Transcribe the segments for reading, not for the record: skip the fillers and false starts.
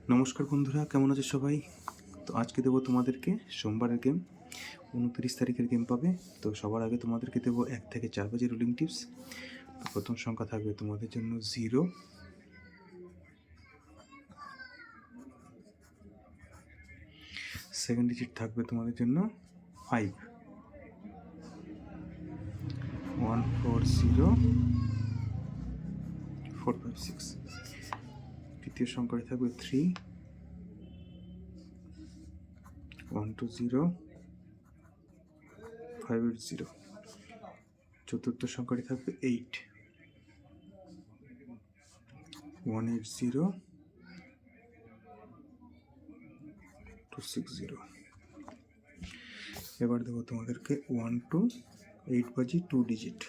নমস্কার বন্ধুরা, কেমন আছে সবাই? তো আজকে দেবো তোমাদেরকে সোমবারের গেম, 29 তারিখের গেম পাবে। তো সবার আগে তোমাদেরকে দেবো 1 থেকে 4 বাজে রুলিং টিপস। তো প্রথম সংখ্যা থাকবে তোমাদের জন্য 0, সেকেন্ড ডিজিট থাকবে তোমাদের জন্য 5, 1 4 0 4 5 6। তৃতীয় সংখ্যাটি থাকবে 3, 1 2 0 5 8 0। চতুর্থ সংখ্যাটি থাকবে 8, 1 8 0 2 6 0। এবার দেবো তোমাদেরকে 1 to 8 বাজি 2 ডিজিট।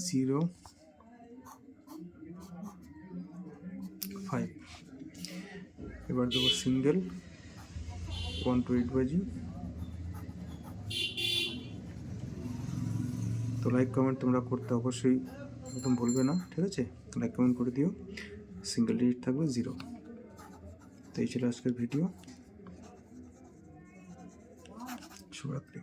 0 5। এবার দেবো সিঙ্গেল 1 to 8 বাজি। তো লাইক কমেন্ট তোমরা করতে অবশ্যই একদম ভুলবে না, ঠিক আছে? লাইক কমেন্ট করে দিও। সিঙ্গেল ডিজিট থাকবে 0। তো এই ছিল আজকের ভিডিও। শুভরাত্রি।